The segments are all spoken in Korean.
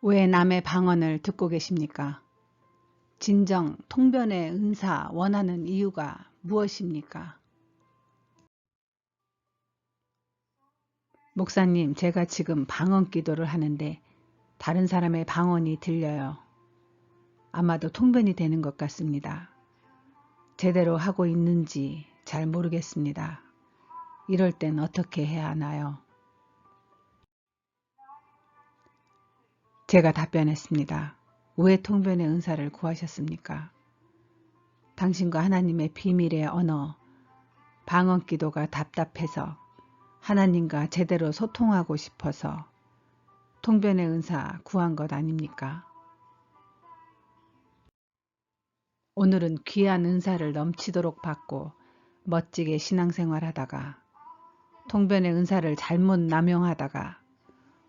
왜 남의 방언을 듣고 계십니까? 진정 통변의 은사 원하는 이유가 무엇입니까? 목사님, 제가 지금 방언 기도를 하는데 다른 사람의 방언이 들려요. 아마도 통변이 되는 것 같습니다. 제대로 하고 있는지 잘 모르겠습니다. 이럴 땐 어떻게 해야 하나요? 제가 답변했습니다. 왜 통변의 은사를 구하셨습니까? 당신과 하나님의 비밀의 언어, 방언 기도가 답답해서 하나님과 제대로 소통하고 싶어서 통변의 은사 구한 것 아닙니까? 오늘은 귀한 은사를 넘치도록 받고 멋지게 신앙생활하다가 통변의 은사를 잘못 남용하다가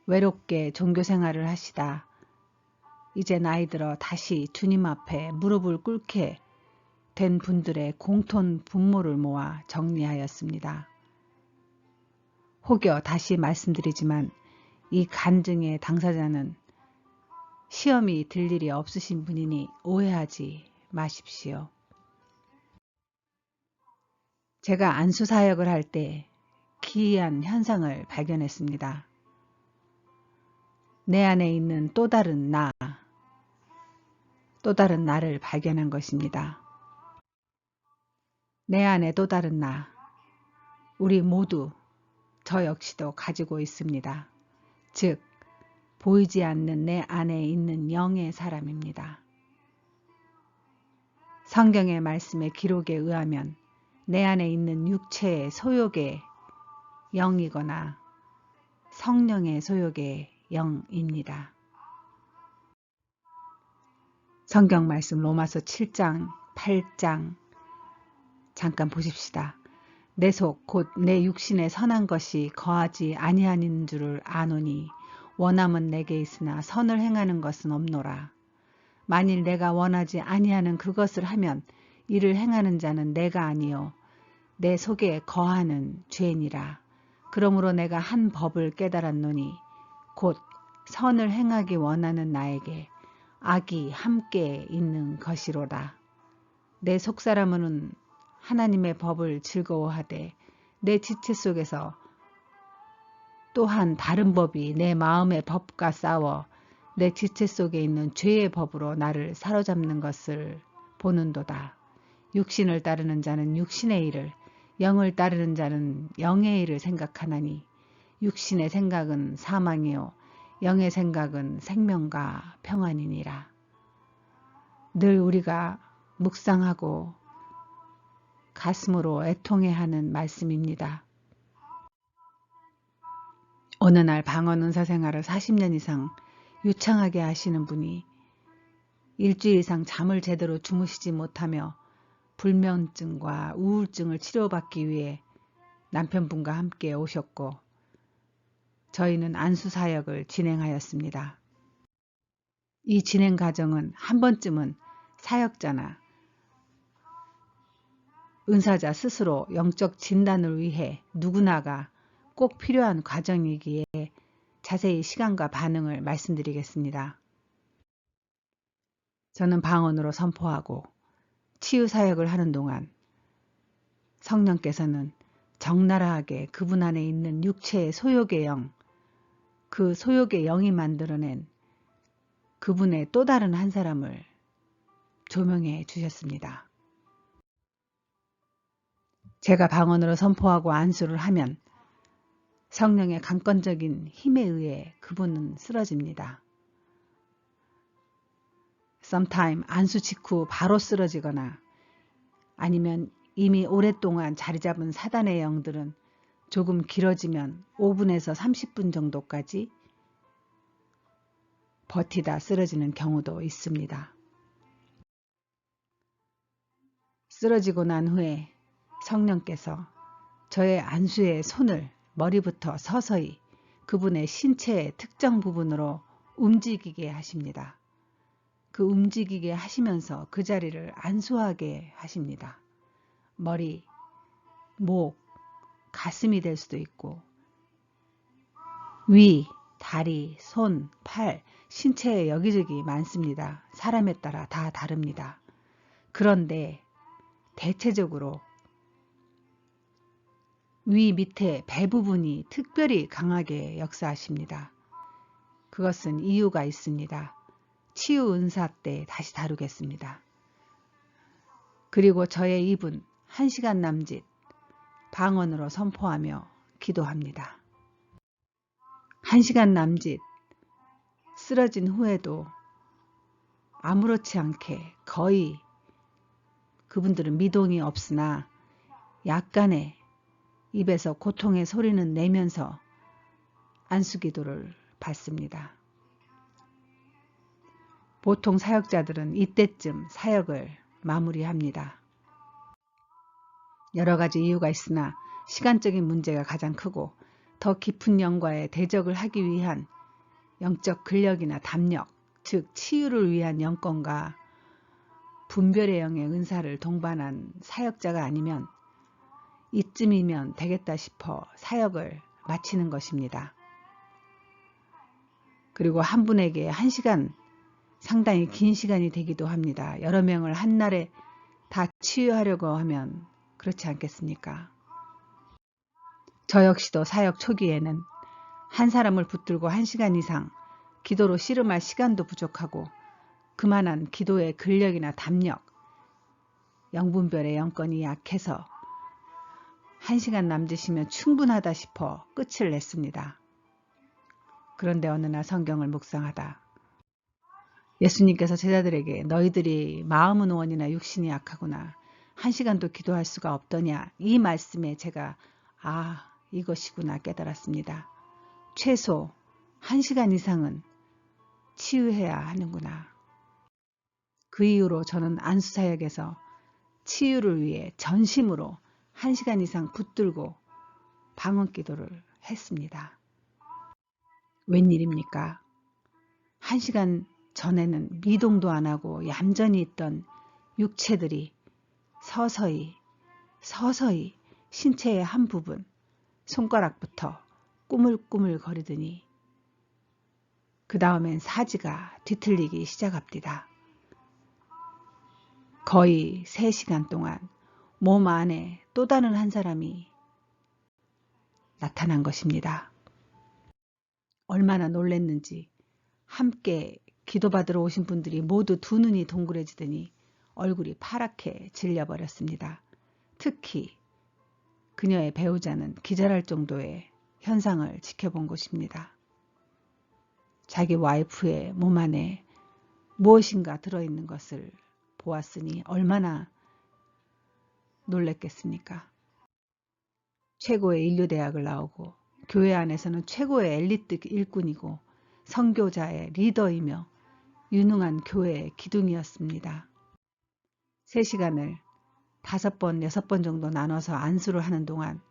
외롭게 종교생활을 하시다 이제 나이 들어 다시 주님 앞에 무릎을 꿇게 된 분들의 공통 분모를 모아 정리하였습니다. 혹여 다시 말씀드리지만 이 간증의 당사자는 시험이 들 일이 없으신 분이니 오해하지 마십시오. 제가 안수사역을 할 때 기이한 현상을 발견했습니다. 내 안에 있는 또 다른 나를 발견한 것입니다. 내 안에 또 다른 나, 우리 모두 저 역시도 가지고 있습니다. 즉, 보이지 않는 내 안에 있는 영의 사람입니다. 성경의 말씀의 기록에 의하면 내 안에 있는 육체의 소욕의 영이거나 성령의 소욕의 영입니다. 성경 말씀 로마서 7장, 8장 잠깐 보십시다. 내 속 곧 내 육신에 선한 것이 거하지 아니하는 줄을 아노니 원함은 내게 있으나 선을 행하는 것은 없노라. 만일 내가 원하지 아니하는 그것을 하면 이를 행하는 자는 내가 아니요 내 속에 거하는 죄니라. 그러므로 내가 한 법을 깨달았노니 곧 선을 행하기 원하는 나에게 악이 함께 있는 것이로다. 내 속사람은 하나님의 법을 즐거워하되 내 지체 속에서 또한 다른 법이 내 마음의 법과 싸워 내 지체 속에 있는 죄의 법으로 나를 사로잡는 것을 보는도다. 육신을 따르는 자는 육신의 일을, 영을 따르는 자는 영의 일을 생각하나니 육신의 생각은 사망이요 영의 생각은 생명과 평안이니라. 늘 우리가 묵상하고 가슴으로 애통해하는 말씀입니다. 어느 날 방언 은사 생활을 40년 이상 유창하게 하시는 분이 일주일 이상 잠을 제대로 주무시지 못하며 불면증과 우울증을 치료받기 위해 남편분과 함께 오셨고 저희는 안수사역을 진행하였습니다. 이 진행 과정은 한 번쯤은 사역자나 은사자 스스로 영적 진단을 위해 누구나가 꼭 필요한 과정이기에 자세히 시간과 반응을 말씀드리겠습니다. 저는 방언으로 선포하고 치유사역을 하는 동안 성령께서는 적나라하게 그분 안에 있는 육체의 소욕의 영, 그 소욕의 영이 만들어낸 그분의 또 다른 한 사람을 조명해 주셨습니다. 제가 방언으로 선포하고 안수를 하면 성령의 강권적인 힘에 의해 그분은 쓰러집니다. sometime 안수 직후 바로 쓰러지거나 아니면 이미 오랫동안 자리 잡은 사단의 영들은 조금 길어지면 5분에서 30분 정도까지 버티다 쓰러지는 경우도 있습니다. 쓰러지고 난 후에 성령께서 저의 안수의 손을 머리부터 서서히 그분의 신체의 특정 부분으로 움직이게 하십니다. 그 움직이게 하시면서 그 자리를 안수하게 하십니다. 머리, 목, 가슴이 될 수도 있고 위, 다리, 손, 팔, 신체에 여기저기 많습니다. 사람에 따라 다 다릅니다. 그런데 대체적으로 위 밑에 배 부분이 특별히 강하게 역사하십니다. 그것은 이유가 있습니다. 치유 은사 때 다시 다루겠습니다. 그리고 저의 입은 1시간 남짓 방언으로 선포하며 기도합니다. 1시간 남짓 쓰러진 후에도 아무렇지 않게 거의 그분들은 미동이 없으나 약간의 입에서 고통의 소리는 내면서 안수기도를 받습니다. 보통 사역자들은 이때쯤 사역을 마무리합니다. 여러 가지 이유가 있으나 시간적인 문제가 가장 크고 더 깊은 영과의 대적을 하기 위한 영적 근력이나 담력, 즉 치유를 위한 영권과 분별의 영의 은사를 동반한 사역자가 아니면 이쯤이면 되겠다 싶어 사역을 마치는 것입니다. 그리고 한 분에게 1시간 상당히 긴 시간이 되기도 합니다. 여러 명을 한날에 다 치유하려고 하면 그렇지 않겠습니까? 저 역시도 사역 초기에는 한 사람을 붙들고 1시간 이상 기도로 씨름할 시간도 부족하고 그만한 기도의 근력이나 담력, 영분별의 영권이 약해서 1시간 남짓이면 충분하다 싶어 끝을 냈습니다. 그런데 어느 날 성경을 묵상하다 예수님께서 제자들에게 너희들이 마음은 원이나 육신이 약하구나 1시간도 기도할 수가 없더냐 이 말씀에 제가 이것이구나 깨달았습니다. 최소 1시간 이상은 치유해야 하는구나. 그 이후로 저는 안수사역에서 치유를 위해 전심으로 1시간 이상 붙들고 방언기도를 했습니다. 웬일입니까? 1시간 전에는 미동도 안 하고 얌전히 있던 육체들이 서서히 신체의 한 부분, 손가락부터 꾸물꾸물 거리더니 그 다음엔 사지가 뒤틀리기 시작합니다. 거의 3시간 동안 몸 안에 또 다른 한 사람이 나타난 것입니다. 얼마나 놀랐는지 함께 기도받으러 오신 분들이 모두 두 눈이 동그래지더니 얼굴이 파랗게 질려버렸습니다. 특히 그녀의 배우자는 기절할 정도의 현상을 지켜본 것입니다. 자기 와이프의 몸 안에 무엇인가 들어있는 것을 보았으니 얼마나 놀랬겠습니까? 최고의 인류대학을 나오고 교회 안에서는 최고의 엘리트 일꾼이고 선교자의 리더이며 유능한 교회의 기둥이었습니다. 3시간을 5번, 6번 정도 나눠서 안수를 하는 동안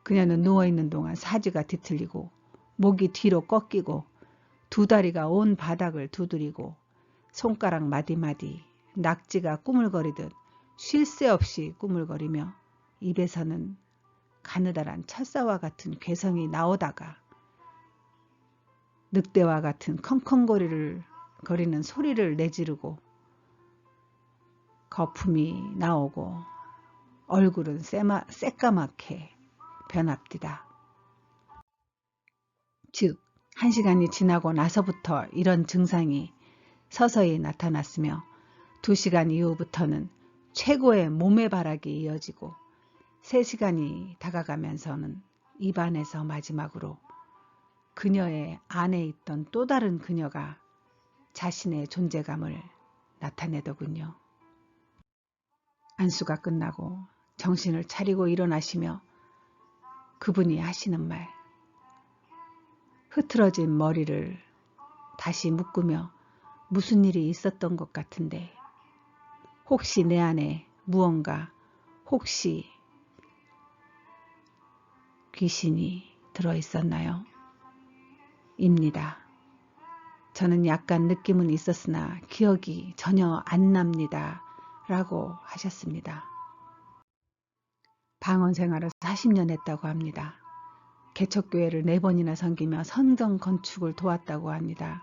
그녀는 누워있는 동안 사지가 뒤틀리고 목이 뒤로 꺾이고 두 다리가 온 바닥을 두드리고 손가락 마디마디 낙지가 꾸물거리듯 쉴 새 없이 꾸물거리며 입에서는 가느다란 철사와 같은 괴성이 나오다가 늑대와 같은 컹컹거리는 소리를 내지르고 거품이 나오고 얼굴은 새까맣게 변합니다. 즉 1시간이 지나고 나서부터 이런 증상이 서서히 나타났으며 2시간 이후부터는 최고의 몸의 발악이 이어지고 3시간이 다가가면서는 입안에서 마지막으로 그녀의 안에 있던 또 다른 그녀가 자신의 존재감을 나타내더군요. 안수가 끝나고 정신을 차리고 일어나시며 그분이 하시는 말, 흐트러진 머리를 다시 묶으며 무슨 일이 있었던 것 같은데 혹시 내 안에 무언가 혹시 귀신이 들어있었나요? 입니다. 저는 약간 느낌은 있었으나 기억이 전혀 안 납니다. 라고 하셨습니다. 방언 생활을 40년 했다고 합니다. 개척교회를 4번이나 섬기며 성전 건축을 도왔다고 합니다.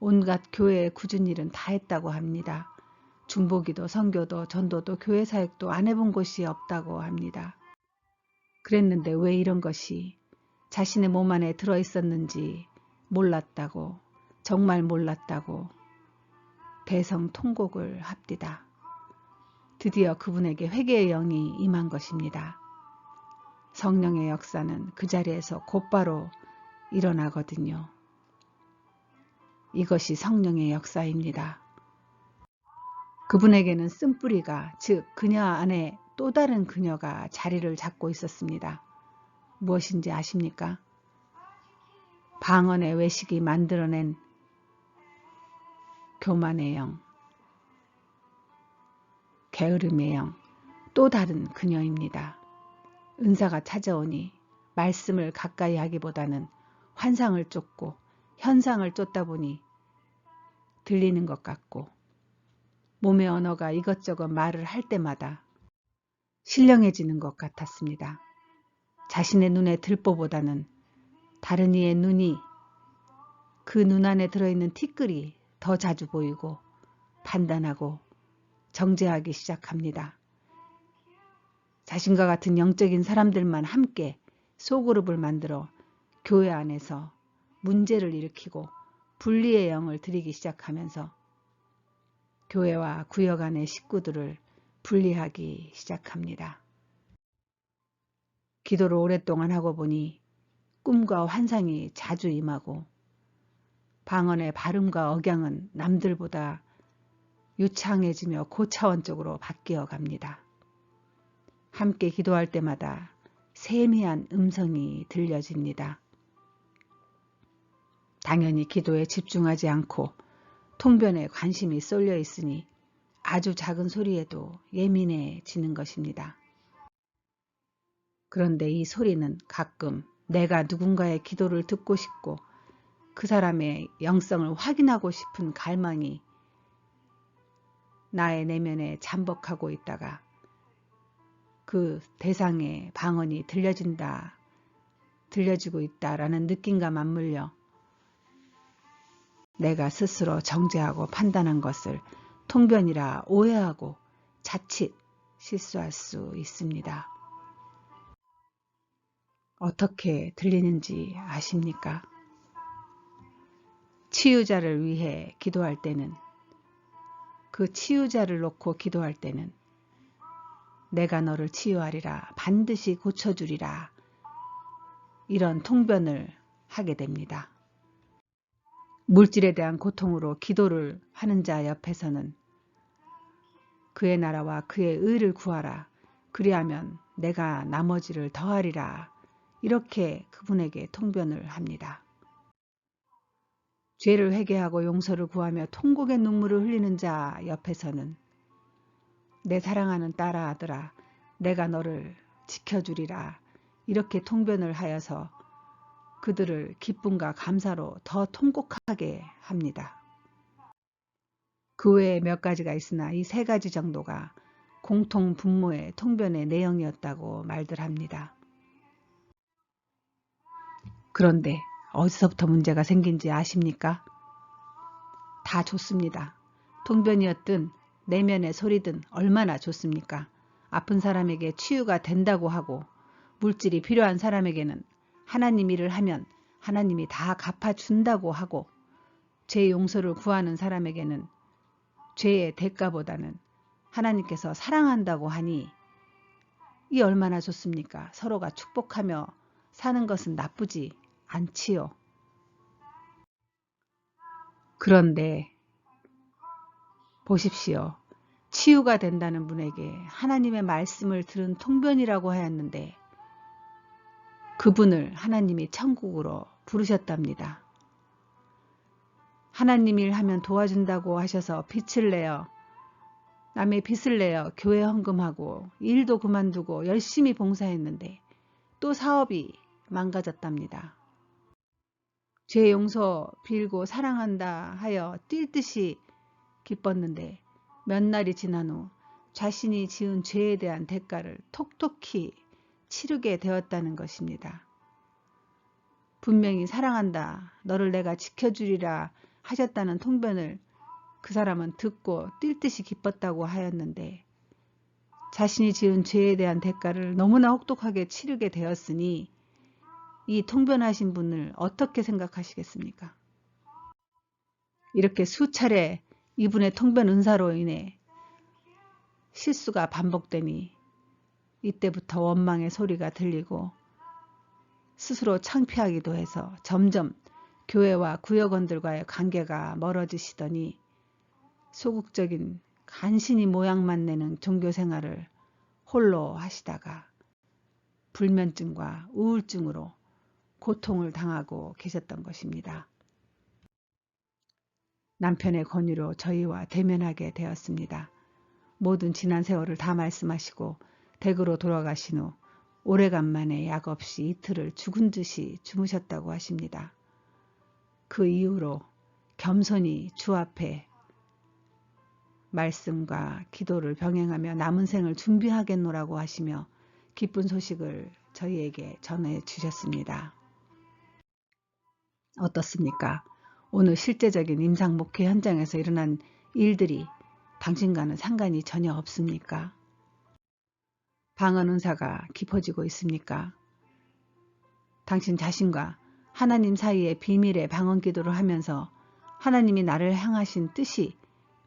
온갖 교회에 굳은 일은 다 했다고 합니다. 중보기도, 선교도, 전도도, 교회 사역도 안 해본 곳이 없다고 합니다. 그랬는데 왜 이런 것이 자신의 몸 안에 들어있었는지 몰랐다고, 정말 몰랐다고 대성통곡을 합디다. 드디어 그분에게 회개의 영이 임한 것입니다. 성령의 역사는 그 자리에서 곧바로 일어나거든요. 이것이 성령의 역사입니다. 그분에게는 쓴뿌리가, 즉 그녀 안에 또 다른 그녀가 자리를 잡고 있었습니다. 무엇인지 아십니까? 방언의 외식이 만들어낸 교만의 영, 게으름의 영, 또 다른 그녀입니다. 은사가 찾아오니 말씀을 가까이 하기보다는 환상을 쫓고 현상을 쫓다 보니 들리는 것 같고 몸의 언어가 이것저것 말을 할 때마다 신령해지는 것 같았습니다. 자신의 눈에 들보보다는 다른 이의 눈이, 그 눈 안에 들어있는 티끌이 더 자주 보이고 판단하고 정죄하기 시작합니다. 자신과 같은 영적인 사람들만 함께 소그룹을 만들어 교회 안에서 문제를 일으키고 분리의 영을 들이기 시작하면서 교회와 구역 안의 식구들을 분리하기 시작합니다. 기도를 오랫동안 하고 보니 꿈과 환상이 자주 임하고 방언의 발음과 억양은 남들보다 유창해지며 고차원적으로 바뀌어 갑니다. 함께 기도할 때마다 세미한 음성이 들려집니다. 당연히 기도에 집중하지 않고 통변에 관심이 쏠려 있으니 아주 작은 소리에도 예민해지는 것입니다. 그런데 이 소리는 가끔 내가 누군가의 기도를 듣고 싶고 그 사람의 영성을 확인하고 싶은 갈망이 나의 내면에 잠복하고 있다가 그 대상의 방언이 들려지고 있다라는 느낌과 맞물려 내가 스스로 정죄하고 판단한 것을 통변이라 오해하고 자칫 실수할 수 있습니다. 어떻게 들리는지 아십니까? 치유자를 위해 기도할 때는, 그 치유자를 놓고 기도할 때는 내가 너를 치유하리라, 반드시 고쳐주리라, 이런 통변을 하게 됩니다. 물질에 대한 고통으로 기도를 하는 자 옆에서는 그의 나라와 그의 의를 구하라, 그리하면 내가 나머지를 더하리라, 이렇게 그분에게 통변을 합니다. 죄를 회개하고 용서를 구하며 통곡의 눈물을 흘리는 자 옆에서는 내 사랑하는 딸아 아들아, 내가 너를 지켜주리라, 이렇게 통변을 하여서 그들을 기쁨과 감사로 더 통곡하게 합니다. 그 외에 몇 가지가 있으나 이 3가지 정도가 공통 분모의 통변의 내용이었다고 말들 합니다. 그런데 어디서부터 문제가 생긴지 아십니까? 다 좋습니다. 통변이었든 내면의 소리든 얼마나 좋습니까? 아픈 사람에게 치유가 된다고 하고 물질이 필요한 사람에게는 하나님 일을 하면 하나님이 다 갚아준다고 하고 죄 용서를 구하는 사람에게는 죄의 대가보다는 하나님께서 사랑한다고 하니 이 얼마나 좋습니까? 서로가 축복하며 사는 것은 나쁘지 않지요. 그런데 보십시오. 치유가 된다는 분에게 하나님의 말씀을 들은 통변이라고 하였는데 그분을 하나님이 천국으로 부르셨답니다. 하나님 일 하면 도와준다고 하셔서 빚을 내어, 남의 빚을 내어 교회 헌금하고 일도 그만두고 열심히 봉사했는데 또 사업이 망가졌답니다. 죄 용서 빌고 사랑한다 하여 뛸 듯이 기뻤는데 몇 날이 지난 후 자신이 지은 죄에 대한 대가를 톡톡히 치르게 되었다는 것입니다. 분명히 사랑한다, 너를 내가 지켜주리라 하셨다는 통변을 그 사람은 듣고 뛸 듯이 기뻤다고 하였는데 자신이 지은 죄에 대한 대가를 너무나 혹독하게 치르게 되었으니 이 통변하신 분을 어떻게 생각하시겠습니까? 이렇게 수차례 이분의 통변 은사로 인해 실수가 반복되니 이때부터 원망의 소리가 들리고 스스로 창피하기도 해서 점점 교회와 구역원들과의 관계가 멀어지시더니 소극적인 간신히 모양만 내는 종교생활을 홀로 하시다가 불면증과 우울증으로 고통을 당하고 계셨던 것입니다. 남편의 권유로 저희와 대면하게 되었습니다. 모든 지난 세월을 다 말씀하시고 댁으로 돌아가신 후 오래간만에 약 없이 이틀을 죽은 듯이 주무셨다고 하십니다. 그 이후로 겸손히 주 앞에 말씀과 기도를 병행하며 남은 생을 준비하겠노라고 하시며 기쁜 소식을 저희에게 전해 주셨습니다. 어떻습니까? 오늘 실제적인 임상 목회 현장에서 일어난 일들이 당신과는 상관이 전혀 없습니까? 방언 은사가 깊어지고 있습니까? 당신 자신과 하나님 사이의 비밀의 방언 기도를 하면서 하나님이 나를 향하신 뜻이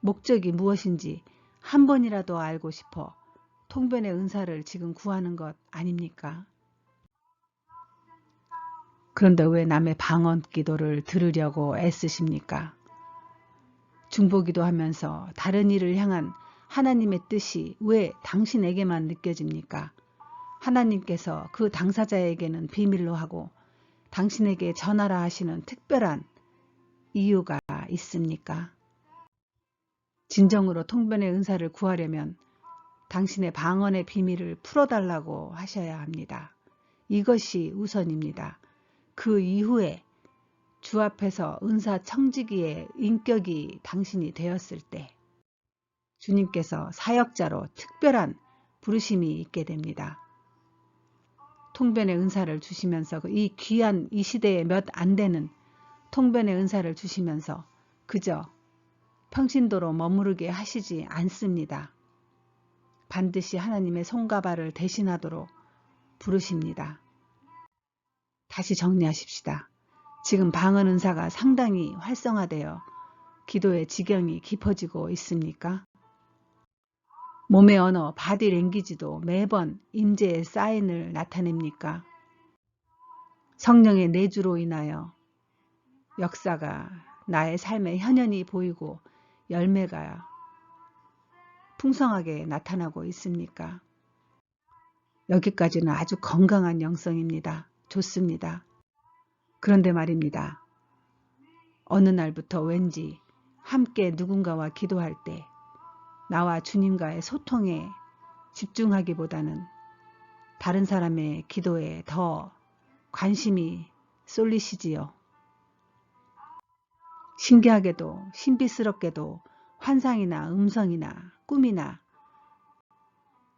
목적이 무엇인지 한 번이라도 알고 싶어 통변의 은사를 지금 구하는 것 아닙니까? 그런데 왜 남의 방언 기도를 들으려고 애쓰십니까? 중보기도 하면서 다른 이를 향한 하나님의 뜻이 왜 당신에게만 느껴집니까? 하나님께서 그 당사자에게는 비밀로 하고 당신에게 전하라 하시는 특별한 이유가 있습니까? 진정으로 통변의 은사를 구하려면 당신의 방언의 비밀을 풀어달라고 하셔야 합니다. 이것이 우선입니다. 그 이후에 주 앞에서 은사 청지기의 인격이 당신이 되었을 때 주님께서 사역자로 특별한 부르심이 있게 됩니다. 통변의 은사를 주시면서 이 귀한 이 시대에 몇 안 되는 통변의 은사를 주시면서 그저 평신도로 머무르게 하시지 않습니다. 반드시 하나님의 손과 발을 대신하도록 부르십니다. 다시 정리하십시다. 지금 방언 은사가 상당히 활성화되어 기도의 지경이 깊어지고 있습니까? 몸의 언어, 바디랭귀지도 매번 임재의 사인을 나타냅니까? 성령의 내주로 인하여 역사가 나의 삶에 현현히 보이고 열매가 풍성하게 나타나고 있습니까? 여기까지는 아주 건강한 영성입니다. 좋습니다. 그런데 말입니다. 어느 날부터 왠지 함께 누군가와 기도할 때 나와 주님과의 소통에 집중하기보다는 다른 사람의 기도에 더 관심이 쏠리시지요. 신기하게도 신비스럽게도 환상이나 음성이나 꿈이나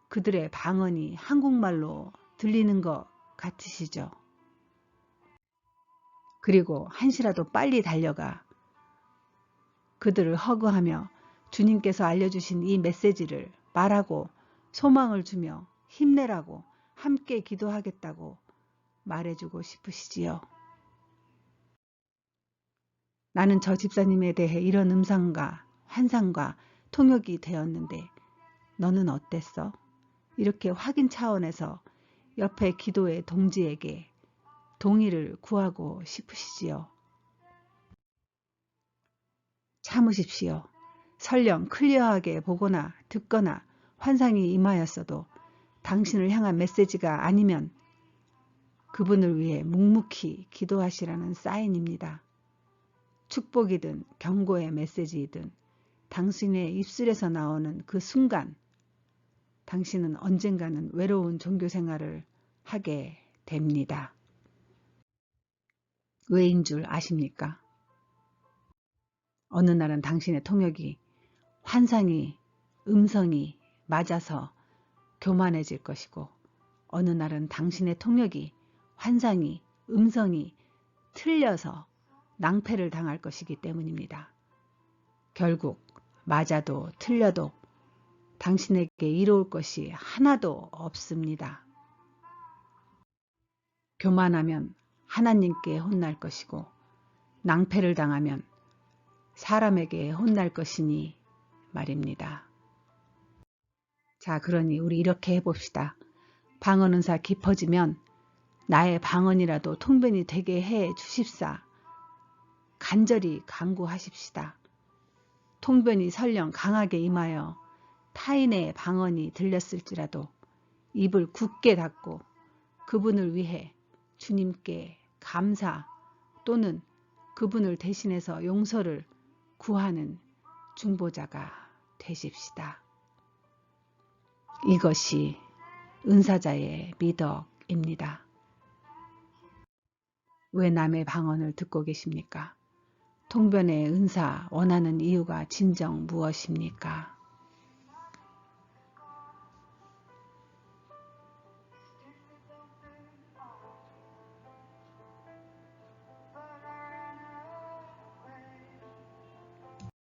그들의 방언이 한국말로 들리는 것 같으시죠? 그리고 한시라도 빨리 달려가 그들을 허그하며 주님께서 알려주신 이 메시지를 말하고 소망을 주며 힘내라고 함께 기도하겠다고 말해주고 싶으시지요. 나는 저 집사님에 대해 이런 음성과 환상과 통역이 되었는데 너는 어땠어? 이렇게 확인 차원에서 옆에 기도의 동지에게 동의를 구하고 싶으시지요. 참으십시오. 설령 클리어하게 보거나 듣거나 환상이 임하였어도 당신을 향한 메시지가 아니면 그분을 위해 묵묵히 기도하시라는 사인입니다. 축복이든 경고의 메시지이든 당신의 입술에서 나오는 그 순간 당신은 언젠가는 외로운 종교생활을 하게 됩니다. 왜인 줄 아십니까? 어느 날은 당신의 통역이 환상이 음성이 맞아서 교만해질 것이고 어느 날은 당신의 통역이 환상이 음성이 틀려서 낭패를 당할 것이기 때문입니다. 결국 맞아도 틀려도 당신에게 이로울 것이 하나도 없습니다. 교만하면 하나님께 혼날 것이고 낭패를 당하면 사람에게 혼날 것이니 말입니다. 자, 그러니 우리 이렇게 해봅시다. 방언은사 깊어지면 나의 방언이라도 통변이 되게 해 주십사. 간절히 간구하십시다. 통변이 설령 강하게 임하여 타인의 방언이 들렸을지라도 입을 굳게 닫고 그분을 위해 주님께 감사 또는 그분을 대신해서 용서를 구하는 중보자가 되십시다. 이것이 은사자의 미덕입니다. 왜 남의 방언을 듣고 계십니까? 통변의 은사 원하는 이유가 진정 무엇입니까?